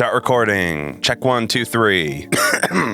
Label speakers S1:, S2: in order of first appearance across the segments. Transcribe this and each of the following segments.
S1: Start recording. Check 1, 2, 3.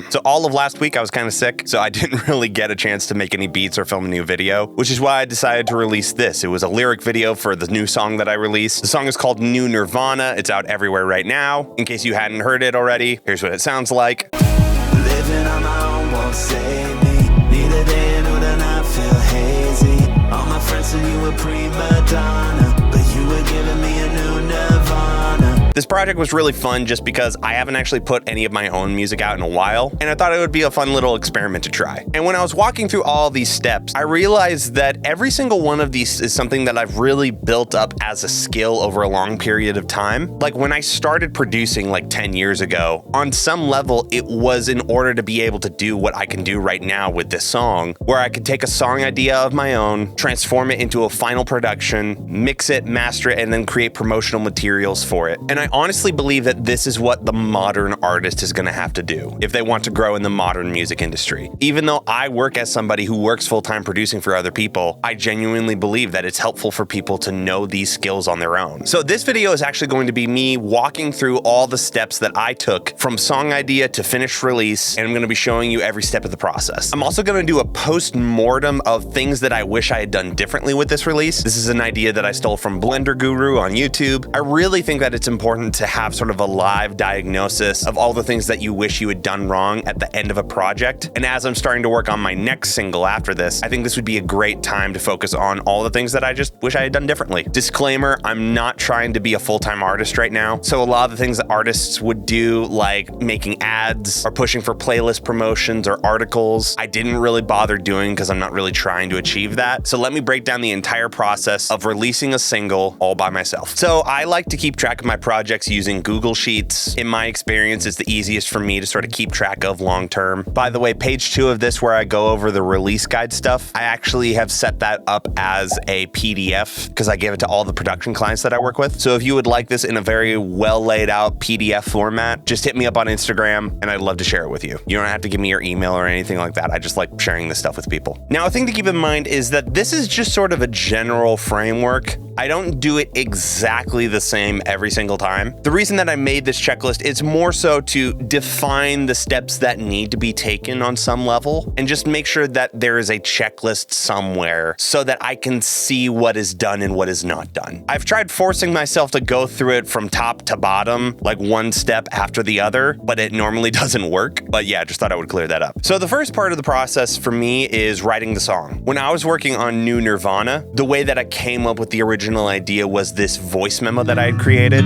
S1: So all of last week I was kind of sick, so I didn't really get a chance to make any beats or film a new video, which is why I decided to release this. It was a lyric video for the new song that I released. The song is called New Nirvana. It's out everywhere right now. In case you hadn't heard it already, here's what it sounds like.
S2: Living on my own won't save me. Neither day nor the night feel hazy. All my friends said you were prima donna, but you were giving me a new Nirvana.
S1: This project was really fun just because I haven't actually put any of my own music out in a while, and I thought it would be a fun little experiment to try. And when I was walking through all these steps, I realized that every single one of these is something that I've really built up as a skill over a long period of time. Like when I started producing like 10 years ago, on some level, it was in order to be able to do what I can do right now with this song, where I could take a song idea of my own, transform it into a final production, mix it, master it, and then create promotional materials for it. And I honestly believe that this is what the modern artist is going to have to do if they want to grow in the modern music industry. Even though I work as somebody who works full-time producing for other people, I genuinely believe that it's helpful for people to know these skills on their own. So this video is actually going to be me walking through all the steps that I took from song idea to finished release, and I'm going to be showing you every step of the process. I'm also going to do a post-mortem of things that I wish I had done differently with this release. This is an idea that I stole from Blender Guru on YouTube. I really think that it's important to have sort of a live diagnosis of all the things that you wish you had done wrong at the end of a project. And as I'm starting to work on my next single after this, I think this would be a great time to focus on all the things that I just wish I had done differently. Disclaimer, I'm not trying to be a full-time artist right now. So a lot of the things that artists would do, like making ads or pushing for playlist promotions or articles, I didn't really bother doing because I'm not really trying to achieve that. So let me break down the entire process of releasing a single all by myself. So I like to keep track of my projects using Google Sheets. In my experience, it's the easiest for me to sort of keep track of long term. By the way, page 2 of this, where I go over the release guide stuff, I actually have set that up as a PDF because I give it to all the production clients that I work with. So if you would like this in a very well laid out PDF format, just hit me up on Instagram and I'd love to share it with you. You don't have to give me your email or anything like that. I just like sharing this stuff with people. Now, a thing to keep in mind is that this is just sort of a general framework. I don't do it exactly the same every single time. The reason that I made this checklist is more so to define the steps that need to be taken on some level and just make sure that there is a checklist somewhere so that I can see what is done and what is not done. I've tried forcing myself to go through it from top to bottom, like one step after the other, but it normally doesn't work. But yeah, I just thought I would clear that up. So the first part of the process for me is writing the song. When I was working on New Nirvana, the way that I came up with the original idea was this voice memo that I had created.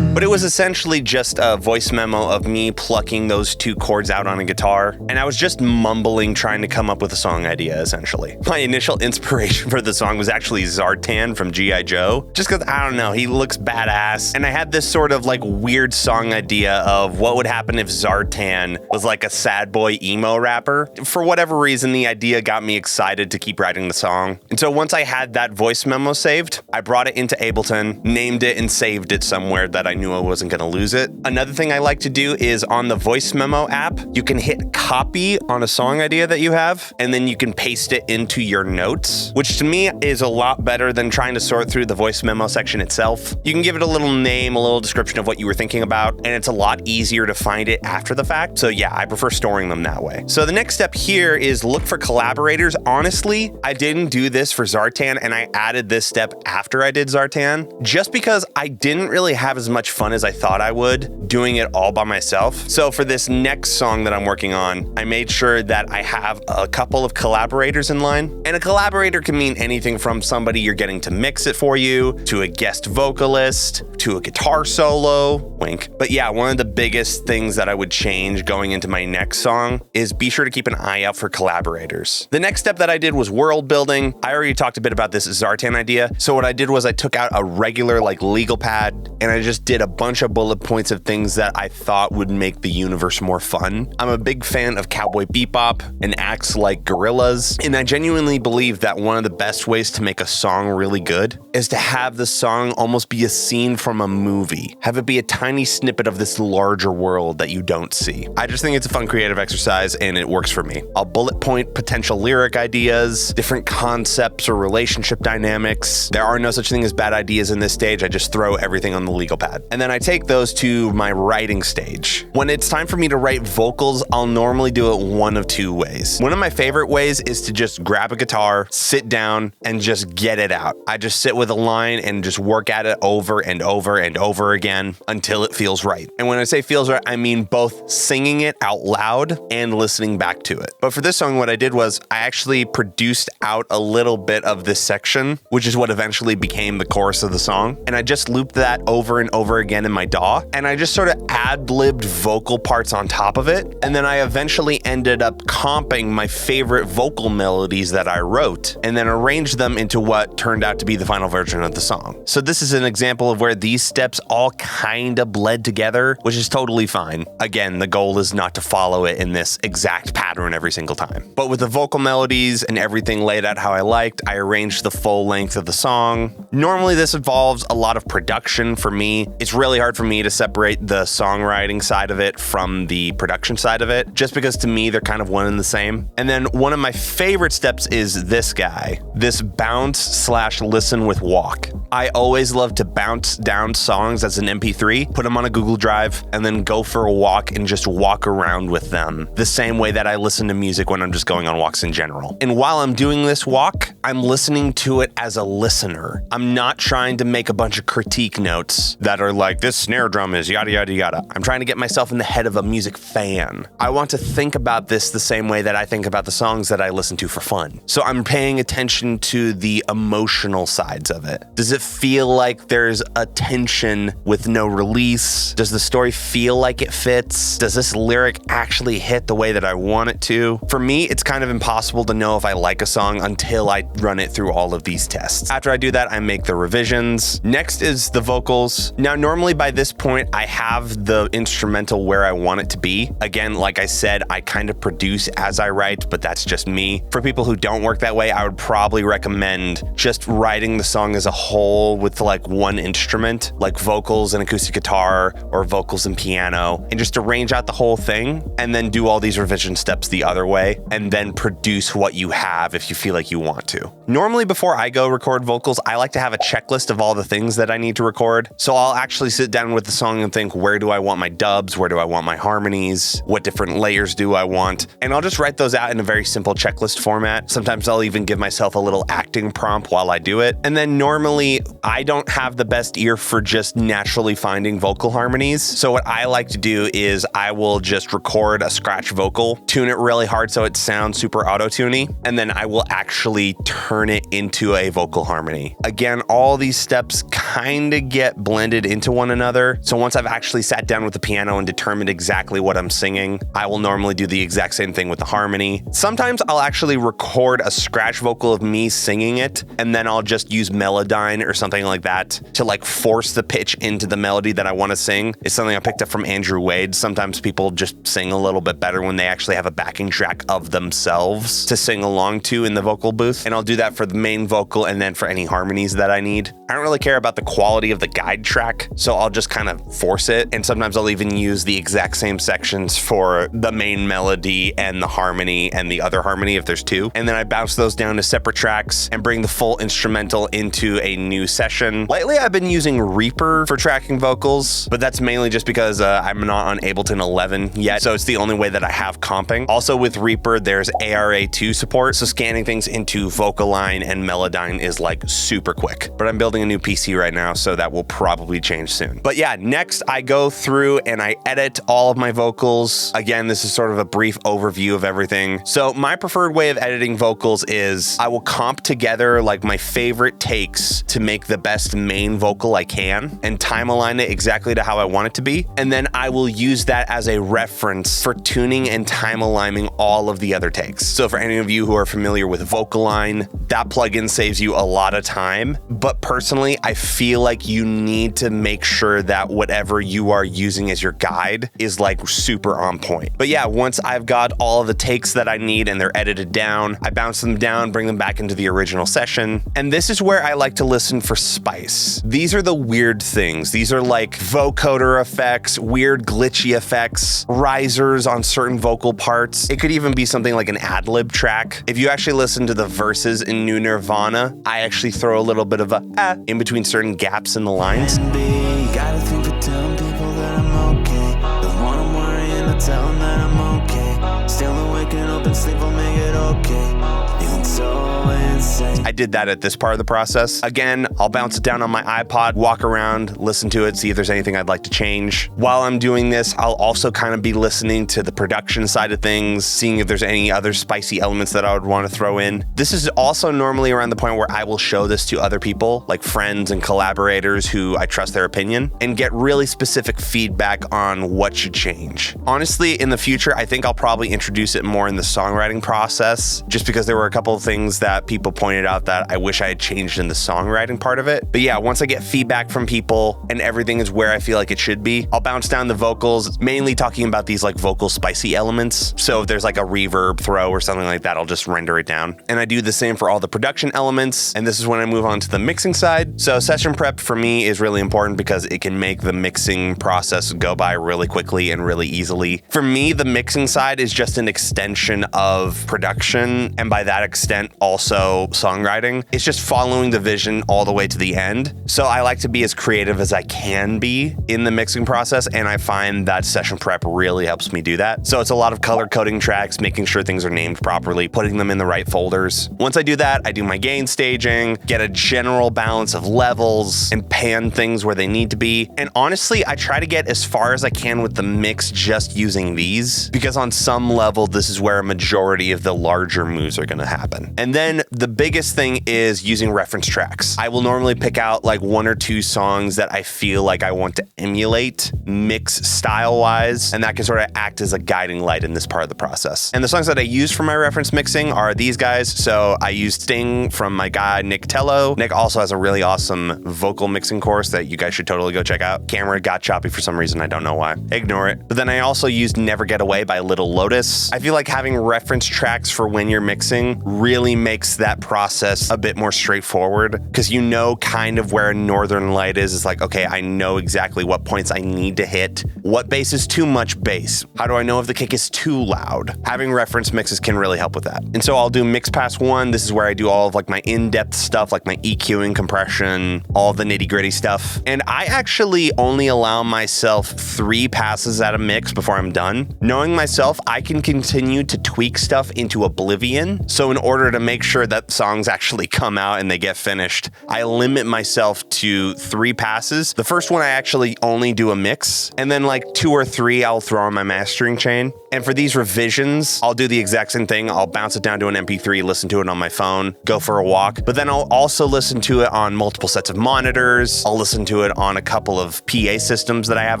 S1: But it was essentially just a voice memo of me plucking those 2 chords out on a guitar, and I was just mumbling, trying to come up with a song idea, essentially. My initial inspiration for the song was actually Zartan from G.I. Joe, just because, I don't know, he looks badass, and I had this sort of like weird song idea of what would happen if Zartan was like a sad boy emo rapper. For whatever reason, the idea got me excited to keep writing the song. And so once I had that voice memo saved, I brought it into Ableton, named it, and saved it somewhere that I knew I wasn't going to lose it. Another thing I like to do is on the voice memo app, you can hit copy on a song idea that you have, and then you can paste it into your notes, which to me is a lot better than trying to sort through the voice memo section itself. You can give it a little name, a little description of what you were thinking about, and it's a lot easier to find it after the fact. So yeah, I prefer storing them that way. So the next step here is look for collaborators. Honestly, I didn't do this for Zartan, and I added this step after I did Zartan, just because I didn't really have as much fun as I thought I would doing it all by myself. So for this next song that I'm working on, I made sure that I have a couple of collaborators in line. And a collaborator can mean anything from somebody you're getting to mix it for you, to a guest vocalist, to a guitar solo, wink. But yeah, one of the biggest things that I would change going into my next song is be sure to keep an eye out for collaborators. The next step that I did was world building. I already talked a bit about this Zartan idea. So what I did was I took out a regular like legal pad and I just did a bunch of bullet points of things that I thought would make the universe more fun. I'm a big fan of cowboy bebop and acts like Gorillaz, and I genuinely believe that one of the best ways to make a song really good is to have the song almost be a scene from a movie. Have it be a tiny snippet of this larger world that you don't see. I just think it's a fun creative exercise and it works for me. I'll bullet point potential lyric ideas, different concepts or relationship dynamics. There are no such thing as bad ideas in this stage. I just throw everything on the legal pad. And then I take those to my writing stage. When it's time for me to write vocals, I'll normally do it one of two ways. One of my favorite ways is to just grab a guitar, sit down, and just get it out. I just sit with a line and just work at it over and over and over again until it feels right. And when I say feels right, I mean both singing it out loud and listening back to it. But for this song, what I did was I actually produced out a little bit of this section, which is what eventually became the chorus of the song. And I just looped that over and over again in my DAW. And I just sort of ad-libbed vocal parts on top of it. And then I eventually ended up comping my favorite vocal melodies that I wrote and then arranged them into what turned out to be the final version of the song. So this is an example of where these steps all kind of bled together, which is totally fine. Again, the goal is not to follow it in this exact pattern every single time. But with the vocal melodies and everything laid out how I liked, I arranged the full length of the song. Normally this involves a lot of production for me. It's really hard for me to separate the songwriting side of it from the production side of it, just because to me they're kind of one and the same. And then one of my favorite steps is this guy, this bounce/listen with walk. I always love to bounce down songs as an MP3, put them on a Google Drive, and then go for a walk and just walk around with them the same way that I listen to music when I'm just going on walks in general. And while I'm doing this walk, I'm listening to it as a listener. I'm not trying to make a bunch of critique notes that are like, this snare drum is yada, yada, yada. I'm trying to get myself in the head of a music fan. I want to think about this the same way that I think about the songs that I listen to for fun. So I'm paying attention to the emotional sides of it. Does it feel like there's a tension with no release? Does the story feel like it fits? Does this lyric actually hit the way that I want it to? For me, it's kind of impossible to know if I like a song until I run it through all of these tests. After I do that, I make the revisions. Next is the vocals. Now, normally by this point, I have the instrumental where I want it to be. Again, like I said, I kind of produce as I write, but that's just me. For people who don't work that way, I would probably recommend just writing the song as a whole with like one instrument, like vocals and acoustic guitar or vocals and piano, and just arrange out the whole thing and then do all these revision steps the other way and then produce what you have if you feel like you want to. Normally before I go record vocals, I like to have a checklist of all the things that I need to record. So I'll actually sit down with the song and think, where do I want my dubs? Where do I want my harmonies? What different layers do I want? And I'll just write those out in a very simple checklist format. Sometimes I'll even give myself a little acting prompt while I do it. And then normally I don't have the best ear for just naturally finding vocal harmonies. So what I like to do is I will just record a scratch vocal, tune it really hard so it sounds super auto-tuney, and then I will actually turn it into a vocal harmony. Again, all these steps kind of get blended into one another. So once I've actually sat down with the piano and determined exactly what I'm singing, I will normally do the exact same thing with the harmony. Sometimes I'll actually record a scratch vocal of me singing it, and then I'll just use Melodyne or something like that to like force the pitch into the melody that I want to sing. It's something I picked up from Andrew Wade. Sometimes people just sing a little bit better when they actually have a backing track of themselves to sing along to in the vocal booth. And I'll do that for the main vocal and then for any harmonies that I need. I don't really care about the quality of the guide track, so I'll just kind of force it. And sometimes I'll even use the exact same sections for the main melody and the harmony and the other harmony if there's two. And then I bounce those down to separate tracks and bring the full instrumental into a new session. Lately, I've been using Reaper for tracking vocals, but that's mainly just because I'm not on Ableton 11 yet, so it's the only way that I have comping. Also with Reaper, there's ARA2 support, so scanning things into Vocaline and Melodyne is like super quick. But I'm building a new PC right now, so that will probably change soon. But yeah, next I go through and I edit all of my vocals. Again, this is sort of a brief overview of everything. So my preferred way of editing vocals is I will comp together like my favorite takes to make the best main vocal I can and time align it exactly to how I want it to be. And then I will use that as a reference for tuning and time aligning all of the other takes. So for any of you who are familiar with Vocaline, that plugin saves you a lot of time. But personally, I feel like you need to make sure that whatever you are using as your guide is like super on point. But yeah, once I've got all of the takes that I need and they're edited down, I bounce them down, bring them back into the original session. And this is where I like to listen for spice. These are the weird things. These are like vocoder effects, weird glitchy effects, risers on certain vocal parts. It could even be something like an ad-lib track. If you actually listen to the verses in New Nirvana, I actually throw a little bit of a in between certain gaps in the lines.
S2: Gotta think of telling people that I'm okay. Don't want them worrying or tell them that I'm okay. Still awake and open sleep will make it okay. Feeling so insane.
S1: I did that at this part of the process. Again, I'll bounce it down on my iPod, walk around, listen to it, see if there's anything I'd like to change. While I'm doing this, I'll also kind of be listening to the production side of things, seeing if there's any other spicy elements that I would want to throw in. This is also normally around the point where I will show this to other people, like friends and collaborators who I trust their opinion, and get really specific feedback on what should change. Honestly, in the future, I think I'll probably introduce it more in the songwriting process, just because there were a couple of things that people pointed out that I wish I had changed in the songwriting part of it. But yeah, once I get feedback from people and everything is where I feel like it should be, I'll bounce down the vocals, mainly talking about these like vocal spicy elements. So if there's like a reverb throw or something like that, I'll just render it down. And I do the same for all the production elements. And this is when I move on to the mixing side. So session prep for me is really important because it can make the mixing process go by really quickly and really easily. For me, the mixing side is just an extension of production, and by that extent, also songwriting. It's just following the vision all the way to the end. So I like to be as creative as I can be in the mixing process, and I find that session prep really helps me do that. So it's a lot of color coding tracks, making sure things are named properly, putting them in the right folders. Once I do that, I do my gain staging, get a general balance of levels, and pan things where they need to be. And honestly, I try to get as far as I can with the mix just using these, because on some level, this is where a majority of the larger moves are gonna happen. And then the biggest thing is using reference tracks. I will normally pick out like one or two songs that I feel like I want to emulate mix style wise, and that can sort of act as a guiding light in this part of the process. And the songs that I use for my reference mixing are these guys. So I used Sting from my guy, Nick Tello. Nick also has a really awesome vocal mixing course that you guys should totally go check out. Camera got choppy for some reason. I don't know why. Ignore it. But then I also used Never Get Away by Little Lotus. I feel like having reference tracks for when you're mixing really makes that process a bit more straightforward, because you know kind of where a Northern Light is. It's like, okay, I know exactly what points I need to hit. What bass is too much bass? How do I know if the kick is too loud? Having reference mixes can really help with that. And so I'll do mix pass 1. This is where I do all of like my in-depth stuff, like my EQing, compression, all the nitty-gritty stuff. And I actually only allow myself 3 passes at a mix before I'm done. Knowing myself, I can continue to tweak stuff into oblivion. So in order to make sure that songs actually come out and they get finished, I limit myself to 3 passes. The first one I actually only do a mix, and then like 2 or 3 I'll throw on my mastering chain. And for these revisions, I'll do the exact same thing. I'll bounce it down to an MP3, listen to it on my phone, go for a walk, but then I'll also listen to it on multiple sets of monitors. I'll listen to it on a couple of PA systems that I have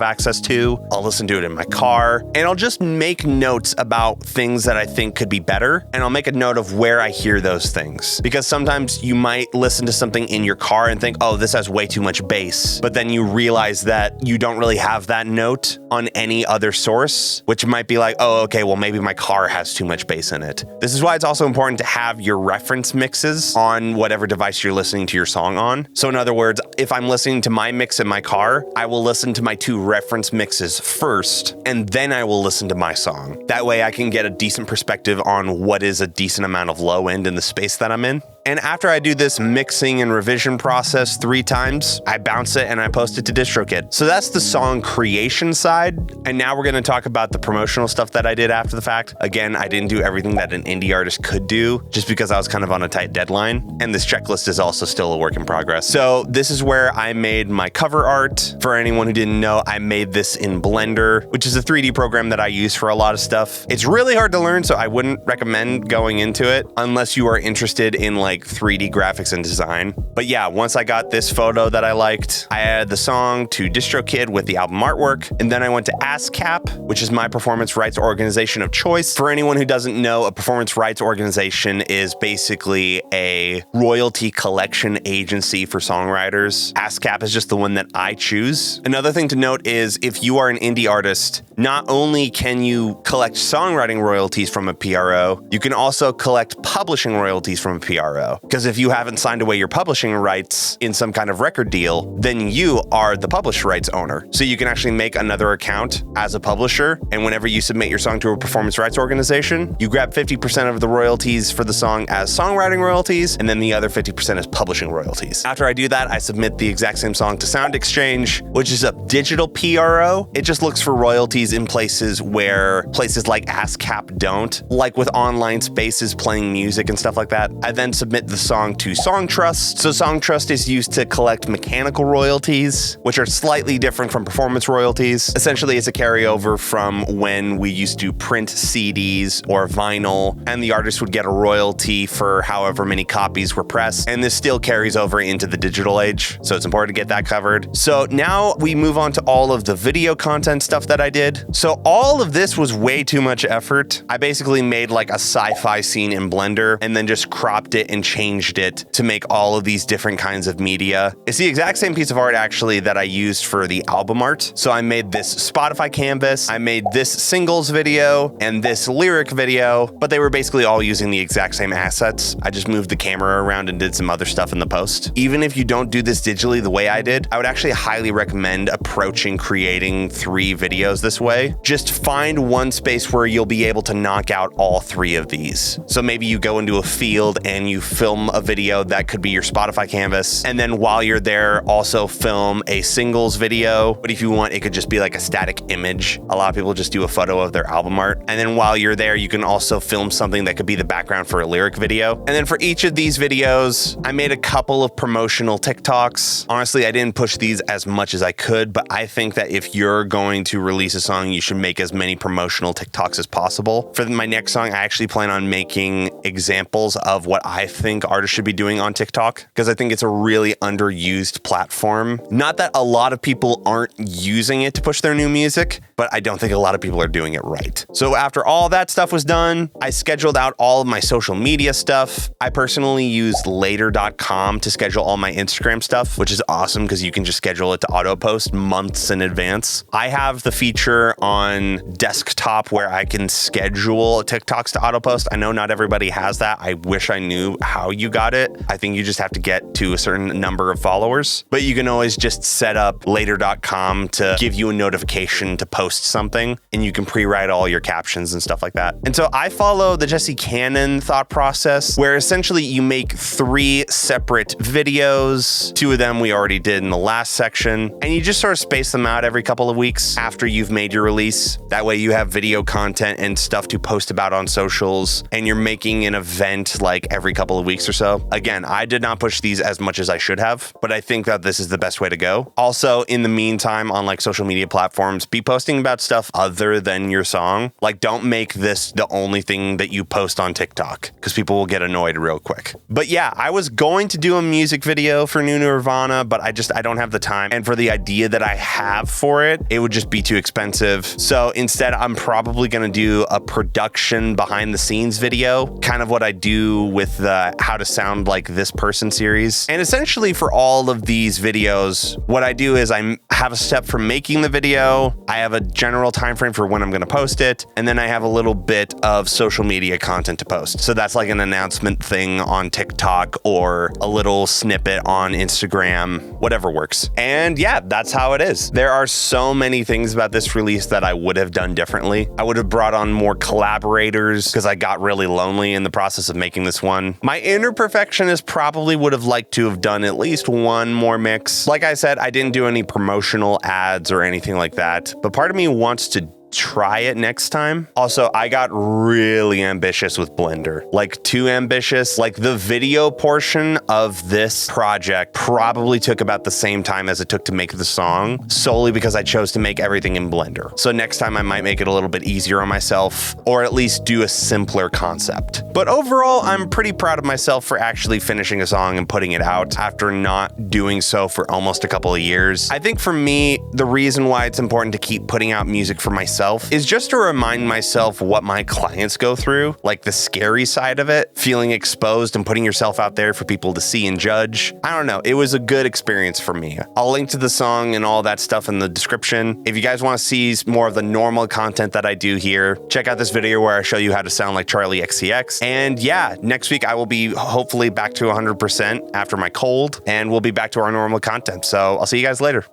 S1: access to. I'll listen to it in my car, and I'll just make notes about things that I think could be better. And I'll make a note of where I hear those things, because sometimes you might listen to something in your car and think, oh, this has way too much bass. But then you realize that you don't really have that note on any other source, which might be like, oh, okay, well, maybe my car has too much bass in it. This is why it's also important to have your reference mixes on whatever device you're listening to your song on. So in other words, if I'm listening to my mix in my car, I will listen to my 2 reference mixes first, and then I will listen to my song. That way I can get a decent perspective on what is a decent amount of low end in the space that I'm in. And after I do this mixing and revision process 3 times, I bounce it and I post it to Distrokid. So that's the song creation side. And now we're gonna talk about the promotional stuff that I did after the fact. Again, I didn't do everything that an indie artist could do just because I was kind of on a tight deadline. And this checklist is also still a work in progress. So this is where I made my cover art. For anyone who didn't know, I made this in Blender, which is a 3D program that I use for a lot of stuff. It's really hard to learn, so I wouldn't recommend going into it unless you are interested in like like 3D graphics and design. But yeah, once I got this photo that I liked, I added the song to Distrokid with the album artwork, and then I went to Ascap, which is my performance rights organization of choice. For anyone who doesn't know, a performance rights organization is basically a royalty collection agency for songwriters. Ascap is just the one that I choose. Another thing to note is if you are an indie artist, not only can you collect songwriting royalties from a PRO, you can also collect publishing royalties from a PRO. Because if you haven't signed away your publishing rights in some kind of record deal, then you are the published rights owner. So you can actually make another account as a publisher, and whenever you submit your song to a performance rights organization, you grab 50% of the royalties for the song as songwriting royalties, and then the other 50% is publishing royalties. After I do that, I submit the exact same song to SoundExchange, which is a digital PRO. It just looks for royalties in places where places like ASCAP don't, like with online spaces playing music and stuff like that. I then submit the song to SongTrust. So SongTrust is used to collect mechanical royalties, which are slightly different from performance royalties. Essentially, it's a carryover from when we used to print CDs or vinyl, and the artist would get a royalty for however many copies were pressed. And this still carries over into the digital age, so it's important to get that covered. So now we move on to all of the video content stuff that I did. So all of this was way too much effort. I basically made like a sci-fi scene in Blender and then just cropped it and changed it to make all of these different kinds of media. It's the exact same piece of art actually that I used for the album art. So I made this Spotify canvas, I made this singles video and this lyric video, but they were basically all using the exact same assets. I just moved the camera around and did some other stuff in the post. Even if you don't do this digitally the way I did, I would actually highly recommend approaching creating 3 videos this way. Just find one space where you'll be able to knock out all 3 of these. So maybe you go into a field and you film a video that could be your Spotify canvas, and then while you're there, also film a singles video. But if you want, it could just be like a static image. A lot of people just do a photo of their album art. And then while you're there, you can also film something that could be the background for a lyric video. And then for each of these videos, I made a couple of promotional TikToks. Honestly, I didn't push these as much as I could, but I think that if you're going to release a song, you should make as many promotional TikToks as possible. For my next song, I actually plan on making examples of what I think artists should be doing on TikTok, because I think it's a really underused platform. Not that a lot of people aren't using it to push their new music, but I don't think a lot of people are doing it right. So after all that stuff was done, I scheduled out all of my social media stuff. I personally used later.com to schedule all my Instagram stuff, which is awesome because you can just schedule it to auto post months in advance. I have the feature on desktop where I can schedule TikToks to auto post. I know not everybody has that. I wish I knew how you got it. I think you just have to get to a certain number of followers, but you can always just set up later.com to give you a notification to post something, and you can pre-write all your captions and stuff like that. And so I follow the Jesse Cannon thought process, where essentially you make 3 separate videos. 2 of them we already did in the last section, and you just sort of space them out every couple of weeks after you've made your release. That way you have video content and stuff to post about on socials, and you're making an event like every couple of weeks or so. Again, I did not push these as much as I should have, but I think that this is the best way to go. Also, in the meantime, on like social media platforms, be posting about stuff other than your song. Like, don't make this the only thing that you post on TikTok, because people will get annoyed real quick. But yeah, I was going to do a music video for New Nirvana, but I don't have the time. And for the idea that I have for it, it would just be too expensive. So instead, I'm probably going to do a production behind the scenes video, kind of what I do with the How to Sound Like This Person series. And essentially for all of these videos, what I do is I have a step from making the video, I have a general time frame for when I'm going to post it, and then I have a little bit of social media content to post. So that's like an announcement thing on TikTok or a little snippet on Instagram, whatever works. And yeah, that's how it is. There are so many things about this release that I would have done differently. I would have brought on more collaborators because I got really lonely in the process of making this one. My inner perfectionist probably would have liked to have done at least one more mix. Like I said, I didn't do any promotional ads or anything like that, but part of me wants to try it next time. Also, I got really ambitious with Blender, like too ambitious. Like the video portion of this project probably took about the same time as it took to make the song, solely because I chose to make everything in Blender. So next time I might make it a little bit easier on myself, or at least do a simpler concept. But overall, I'm pretty proud of myself for actually finishing a song and putting it out after not doing so for almost a couple of years. I think for me, the reason why it's important to keep putting out music for myself is just to remind myself what my clients go through, like the scary side of it, feeling exposed and putting yourself out there for people to see and judge. I don't know, it was a good experience for me. I'll link to the song and all that stuff in the description. If you guys want to see more of the normal content that I do here, check out this video where I show you how to sound like Charlie XCX. And yeah, next week I will be hopefully back to 100% after my cold, and we'll be back to our normal content. So I'll see you guys later.